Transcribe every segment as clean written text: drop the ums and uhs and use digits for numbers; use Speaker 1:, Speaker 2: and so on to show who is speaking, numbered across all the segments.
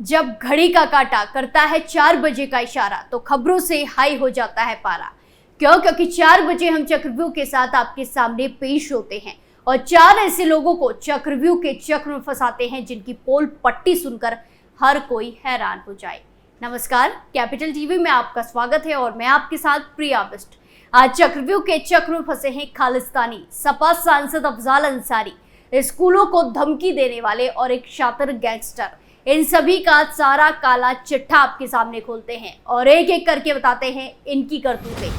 Speaker 1: जब घड़ी का काटा करता है 4 बजे का इशारा तो खबरों से हाई हो जाता है पारा। क्योंकि 4 बजे हम चक्रव्यूह के साथ आपके सामने पेश होते हैं और 4 ऐसे लोगों को चक्रव्यूह के चक्र में फंसाते हैं जिनकी पोल पट्टी सुनकर हर कोई हैरान हो जाए। नमस्कार, कैपिटल टीवी में आपका स्वागत है और मैं आपके साथ प्रिया बिस्ट। आज चक्रव्यूह के चक्र में फंसे हैं खालिस्तानी सपा सांसद अफजाल अंसारी, स्कूलों को धमकी देने वाले और एक शातिर गैंगस्टर। इन सभी का सारा काला चिट्ठा आपके सामने खोलते हैं और एक एक करके बताते हैं इनकी करतूतें।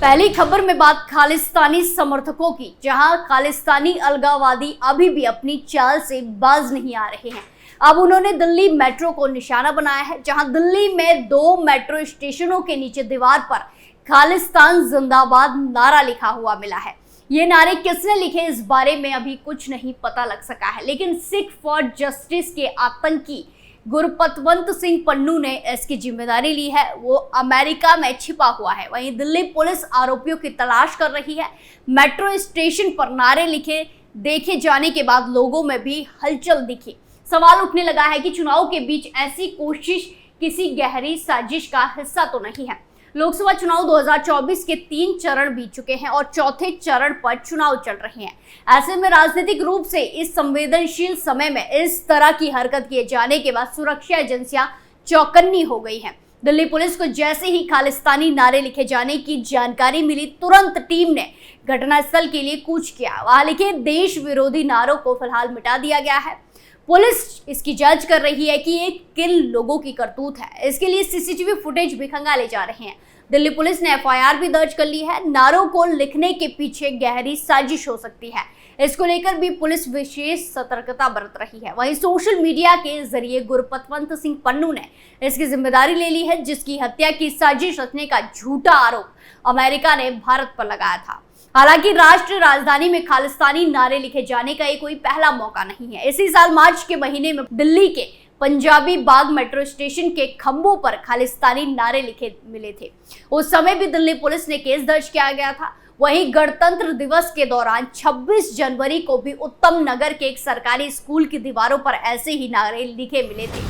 Speaker 1: पहली खबर में बात खालिस्तानी समर्थकों की, जहां खालिस्तानी अलगाववादी अभी भी अपनी चाल से बाज नहीं आ रहे हैं। अब उन्होंने दिल्ली मेट्रो को निशाना बनाया है, जहां दिल्ली में 2 मेट्रो स्टेशनों के नीचे दीवार पर खालिस्तान जिंदाबाद नारा लिखा हुआ मिला है। ये नारे किसने लिखे इस बारे में अभी कुछ नहीं पता लग सका है, लेकिन सिख फॉर जस्टिस के आतंकी गुरपतवंत सिंह पन्नू ने इसकी जिम्मेदारी ली है। वो अमेरिका में छिपा हुआ है। वहीं दिल्ली पुलिस आरोपियों की तलाश कर रही है। मेट्रो स्टेशन पर नारे लिखे देखे जाने के बाद लोगों में भी हलचल दिखी। सवाल उठने लगा है कि चुनाव के बीच ऐसी कोशिश किसी गहरी साजिश का हिस्सा तो नहीं है। लोकसभा चुनाव 2024 के 3 चरण बीत चुके हैं और चौथे चरण पर चुनाव चल रहे हैं। ऐसे में राजनीतिक रूप से इस संवेदनशील समय में इस तरह की हरकत किए जाने के बाद सुरक्षा एजेंसियां चौकन्नी हो गई हैं। दिल्ली पुलिस को जैसे ही खालिस्तानी नारे लिखे जाने की जानकारी मिली, तुरंत टीम ने घटनास्थल के लिए कूच किया। वहां लिखे देश विरोधी नारों को फिलहाल मिटा दिया गया है। पुलिस इसकी जांच कर रही है कि ये किन लोगों की करतूत है। इसके लिए सीसीटीवी फुटेज भी खंगाले जा रहे हैं। दिल्ली पुलिस ने एफआईआर भी दर्ज कर ली है। नारों को लिखने के पीछे गहरी साजिश हो सकती है, इसको लेकर भी पुलिस विशेष सतर्कता बरत रही है। वहीं सोशल मीडिया के जरिए गुरपतवंत सिंह पन्नू ने इसकी जिम्मेदारी ले ली है, जिसकी हत्या की साजिश रचने का झूठा आरोप अमेरिका ने भारत पर लगाया था। हालांकि राष्ट्रीय राजधानी में खालिस्तानी नारे लिखे जाने का ये कोई पहला मौका नहीं है। इसी साल मार्च के महीने में दिल्ली के पंजाबी बाग मेट्रो स्टेशन के खंभों पर खालिस्तानी नारे लिखे मिले थे। उस समय भी दिल्ली पुलिस ने केस दर्ज किया गया था। वहीं गणतंत्र दिवस के दौरान 26 जनवरी को भी उत्तम नगर के एक सरकारी स्कूल की दीवारों पर ऐसे ही नारे लिखे मिले थे।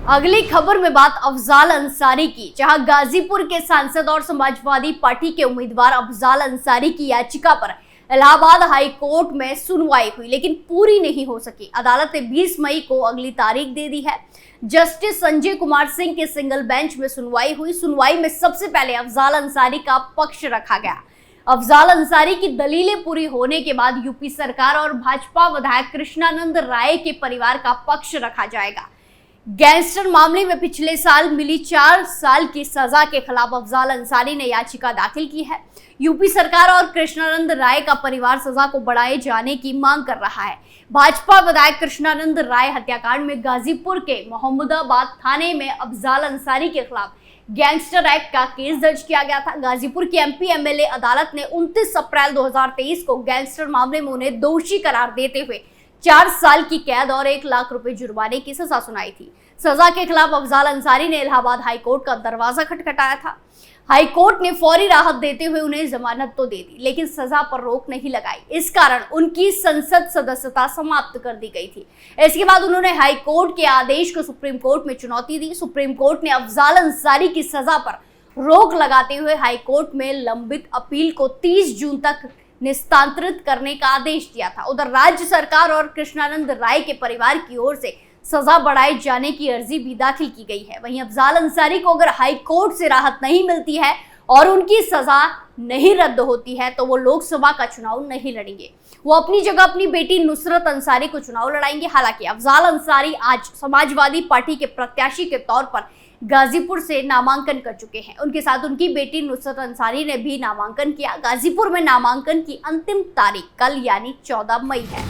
Speaker 1: अगली खबर में बात अफजाल अंसारी की, जहां गाजीपुर के सांसद और समाजवादी पार्टी के उम्मीदवार अफजाल अंसारी की याचिका पर इलाहाबाद हाई कोर्ट में सुनवाई हुई, लेकिन पूरी नहीं हो सकी। अदालत ने 20 मई को अगली तारीख दे दी है। जस्टिस संजय कुमार सिंह के सिंगल बेंच में सुनवाई हुई। सुनवाई में सबसे पहले अफजाल अंसारी का पक्ष रखा गया। अफजाल अंसारी की दलीलें पूरी होने के बाद यूपी सरकार और भाजपा विधायक कृष्णानंद राय के परिवार का पक्ष रखा जाएगा। गैंगस्टर मामले में पिछले साल मिली 4 साल की सजा के खिलाफ अफजाल अंसारी ने याचिका दाखिल की है। यूपी सरकार और कृष्णानंद राय का परिवार सजा को बढ़ाए जाने की मांग कर रहा है। भाजपा विधायक कृष्णानंद राय हत्याकांड में गाजीपुर के मोहम्मदाबाद थाने में अफजाल अंसारी के खिलाफ गैंगस्टर एक्ट का केस दर्ज किया गया था। गाजीपुर की एमपी एमएलए अदालत ने 29 अप्रैल 2023 को गैंगस्टर मामले में उन्हें दोषी करार देते हुए 4 साल की कैद और 1 लाख रुपए जुर्माने की सजा सुनाई थी। सजा के खिलाफ अफजाल अंसारी ने इलाहाबाद हाई कोर्ट का दरवाजा खटखटाया था। हाई कोर्ट ने फौरी राहत देते हुए उन्हें जमानत तो दे दी, लेकिन सजा पर रोक नहीं लगाई। इस कारण उनकी संसद सदस्यता समाप्त कर दी गई थी। इसके बाद उन्होंने हाई कोर्ट के आदेश को सुप्रीम कोर्ट में चुनौती दी। सुप्रीम कोर्ट ने अफजाल अंसारी की सजा पर रोक लगाते हुए हाई कोर्ट में लंबित अपील को 30 जून तक निस्तांतरित करने का आदेश दिया था। उधर राज्य सरकार और कृष्णानंद राय के परिवार की ओर से सजा बढ़ाए जाने की अर्जी भी दाखिल की गई है। वहीं अफजाल अंसारी को अगर हाई कोर्ट से राहत नहीं मिलती है और उनकी सजा नहीं रद्द होती है तो वो लोकसभा का चुनाव नहीं लड़ेंगे। वो अपनी जगह अपनी बेटी नुसरत अंसारी को चुनाव लड़ाएंगे। हालांकि अफजाल अंसारी आज समाजवादी पार्टी के प्रत्याशी के तौर पर गाजीपुर से नामांकन कर चुके हैं। उनके साथ उनकी बेटी नुसरत अंसारी ने भी नामांकन किया। गाजीपुर में नामांकन की अंतिम तारीख कल यानी 14 मई है।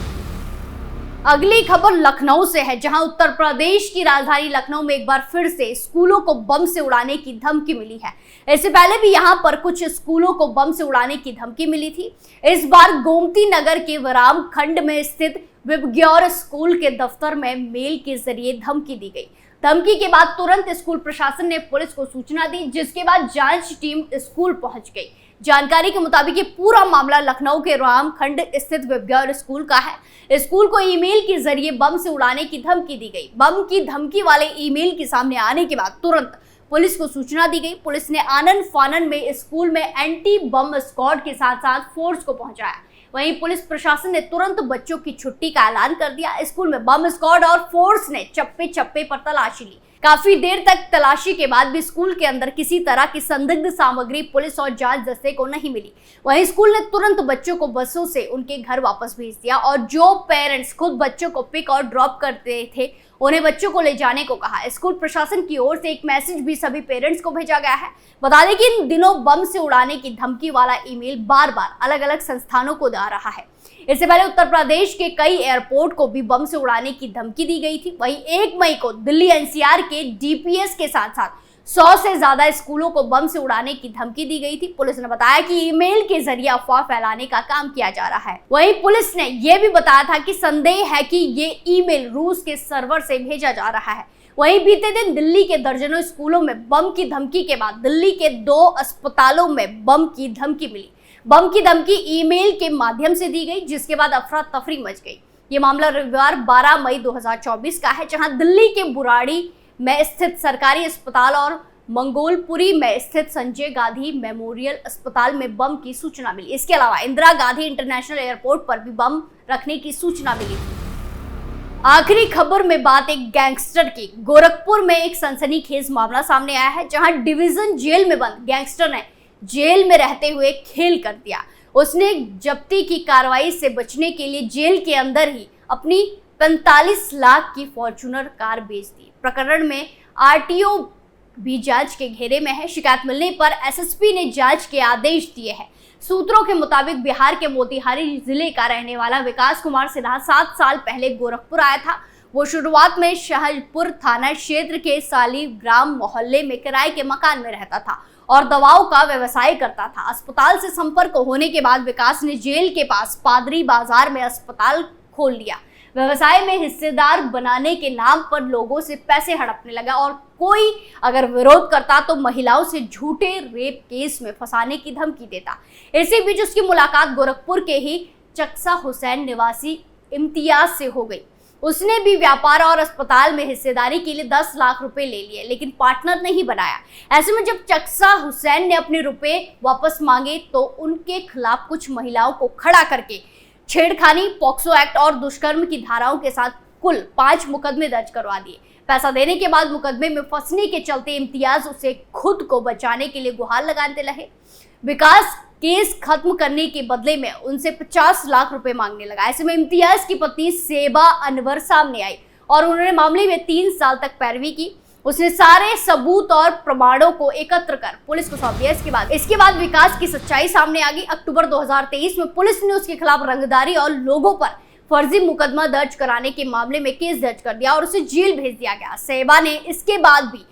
Speaker 1: अगली खबर लखनऊ से है, जहां उत्तर प्रदेश की राजधानी लखनऊ में एक बार फिर से स्कूलों को बम से उड़ाने की धमकी मिली है। इससे पहले भी यहां पर कुछ स्कूलों को बम से उड़ाने की धमकी मिली थी। इस बार गोमती नगर के विराम खंड में स्थित विबग्योर स्कूल के दफ्तर में मेल के जरिए धमकी दी गई। धमकी के बाद तुरंत स्कूल प्रशासन ने पुलिस को सूचना दी, जिसके बाद जांच टीम स्कूल पहुंच गई। जानकारी के मुताबिक ये पूरा मामला लखनऊ के रामखंड स्थित विज्ञान स्कूल का है। स्कूल को ईमेल के जरिए बम से उड़ाने की धमकी दी गई। बम की धमकी वाले ईमेल के सामने आने के बाद तुरंत पुलिस को सूचना दी गई। पुलिस ने आनन फानन में स्कूल में एंटी बम स्क्वाड के साथ साथ फोर्स को पहुंचाया। वहीं पुलिस प्रशासन ने तुरंत बच्चों की छुट्टी का ऐलान कर दिया। स्कूल में बम स्क्वाड और फोर्स ने चप्पे चप्पे पर तलाशी ली। काफी देर तक तलाशी के बाद भी स्कूल के अंदर किसी तरह की संदिग्ध सामग्री पुलिस और जांच दस्ते को नहीं मिली। वहीं स्कूल ने तुरंत बच्चों को बसों से उनके घर वापस भेज दिया और जो पेरेंट्स खुद बच्चों को पिक और ड्रॉप करते थे उन्हें बच्चों को ले जाने को कहा। स्कूल प्रशासन की ओर से एक मैसेज भी सभी पेरेंट्स को भेजा गया है। बता दें कि इन दिनों बम से उड़ाने की धमकी वाला ईमेल बार बार अलग अलग संस्थानों को आ रहा है। इससे पहले उत्तर प्रदेश के कई एयरपोर्ट को भी बम से उड़ाने की धमकी दी गई थी। वहीं 1 मई को दिल्ली एनसीआर के डीपीएस के साथ साथ 100 से ज्यादा स्कूलों को बम से उड़ाने की धमकी दी गई थी। पुलिस ने बताया कि ईमेल के जरिए अफवाह फैलाने का काम किया जा रहा है। वहीं पुलिस ने यह भी बताया था कि संदेह है कि ये ईमेल रूस के सर्वर से भेजा जा रहा है। वहीं बीते दिन दिल्ली के दर्जनों स्कूलों में बम की धमकी के बाद दिल्ली के 2 अस्पतालों में बम की धमकी मिली। बम की धमकी ईमेल के माध्यम से दी गई, जिसके बाद अफरा तफरी मच गई। ये मामला रविवार 12 मई 2024 का है, जहां दिल्ली के बुराड़ी में स्थित सरकारी अस्पताल और मंगोलपुरी में स्थित संजय गांधी मेमोरियल अस्पताल में बम की सूचना मिली। इसके अलावा इंदिरा गांधी इंटरनेशनल एयरपोर्ट पर भी बम रखने की सूचना मिली। आखिरी खबर में बात एक गैंगस्टर की। गोरखपुर में एक सनसनीखेज मामला सामने आया है, जहां डिवीजन जेल में बंद गैंगस्टर ने जेल में रहते हुए खेल कर दिया। उसने जब्ती की कार्रवाई से बचने के लिए जेल के अंदर ही अपनी 45 लाख की फॉर्च्यूनर कार बेच दी। प्रकरण में आरटीओ भी जांच के घेरे में है। शिकायत मिलने पर एसएसपी ने जांच के आदेश दिए हैं। सूत्रों के मुताबिक बिहार के मोतिहारी जिले का रहने वाला विकास कुमार सिन्हा 7 साल पहले गोरखपुर आया था। वो शुरुआत में शाहजपुर थाना क्षेत्र के सालीग्राम मोहल्ले में किराए के मकान में रहता था और दवाओं का व्यवसाय करता था। अस्पताल से संपर्क होने के बाद विकास ने जेल के पास पादरी बाजार में अस्पताल खोल लिया। व्यवसाय में हिस्सेदार बनाने के नाम पर लोगों से पैसे हड़पने लगा और कोई अगर विरोध करता तो महिलाओं से झूठे रेप केस में फंसाने की धमकी देता। इसी बीच उसकी मुलाकात गोरखपुर के ही चक्सा हुसैन निवासी इम्तियाज से हो गई। उसने भी व्यापार और अस्पताल में हिस्सेदारी के लिए 10 लाख रुपए ले लिए, लेकिन पार्टनर नहीं बनाया। ऐसे में जब चक्सा हुसैन ने अपने रुपए वापस मांगे तो उनके खिलाफ कुछ महिलाओं को खड़ा करके छेड़खानी, पॉक्सो एक्ट और दुष्कर्म की धाराओं के साथ कुल 5 मुकदमे दर्ज करवा दिए। पैसा देने के बाद मुकदमे में फंसने के चलते इम्तियाज उसे खुद को बचाने के लिए गुहार लगाते रहे। विकास केस खत्म करने के बदले में उनसे 50 लाख रुपए मांगने लगा। ऐसे में इम्तियाज की पत्नी सेबा अनवर सामने आई और उन्होंने मामले में 3 साल तक पैरवी की। उसने सारे सबूत और प्रमाणों को एकत्र कर पुलिस को सौंप दिया। इसके बाद विकास की सच्चाई सामने आ गई। अक्टूबर 2023 में पुलिस ने उसके खिलाफ रंगदारी और लोगों पर फर्जी मुकदमा दर्ज कराने के मामले में केस दर्ज कर दिया और उसे जेल भेज दिया गया। सेबा ने इसके बाद भी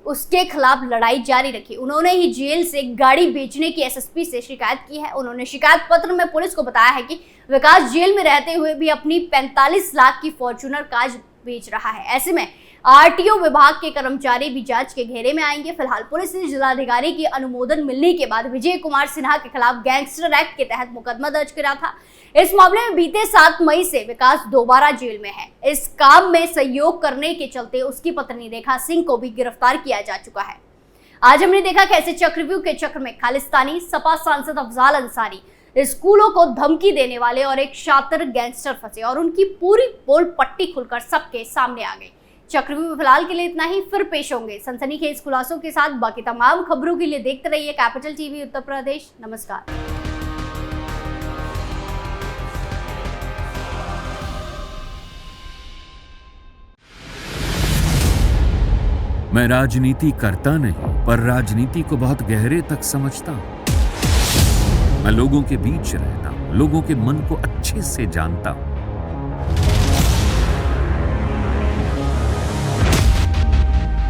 Speaker 1: उसके खिलाफ लड़ाई जारी रखी। उन्होंने ही जेल से गाड़ी बेचने की एसएसपी से शिकायत की है। उन्होंने शिकायत पत्र में पुलिस को बताया है कि विकास जेल में रहते हुए भी अपनी 45 लाख की फॉर्च्यूनर कार बेच रहा है। ऐसे में आरटीओ विभाग के कर्मचारी भी जांच के घेरे में आएंगे। फिलहाल पुलिस ने जिलाधिकारी की अनुमोदन मिलने के बाद विजय कुमार सिन्हा के खिलाफ गैंगस्टर एक्ट के तहत मुकदमा दर्ज करा था। इस मामले में बीते 7 मई से विकास दोबारा जेल में है। इस काम में सहयोग करने के चलते उसकी पत्नी रेखा सिंह को भी गिरफ्तार किया जा चुका है। आज हमने देखा कैसे चक्रव्यूह के चक्र में खालिस्तानी सपा सांसद अफजाल अंसारी स्कूलों को धमकी देने वाले और एक शातिर गैंगस्टर फंसे और उनकी पूरी पोल पट्टी खुलकर सबके सामने आ गई। चक्रव्यूह में फिलहाल के लिए इतना ही। फिर पेश होंगे सनसनीखेज खुलासों के साथ। बाकी तमाम खबरों के लिए देखते रहिए कैपिटल टीवी उत्तर प्रदेश। नमस्कार।
Speaker 2: मैं राजनीति करता नहीं, पर राजनीति को बहुत गहरे तक समझता हूं। मैं लोगों के बीच रहता हूं, लोगों के मन को अच्छे से जानता हूं।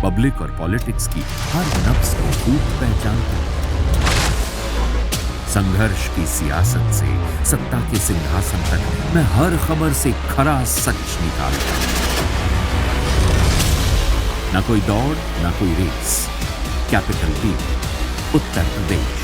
Speaker 2: पब्लिक और पॉलिटिक्स की हर नब्ज को खूब पहचानता हूं। संघर्ष की सियासत से सत्ता के सिंहासन तक मैं हर खबर से खरा सच निकालता हूं। ना कोई दौड़, ना कोई race. Capital TV, Uttar Pradesh.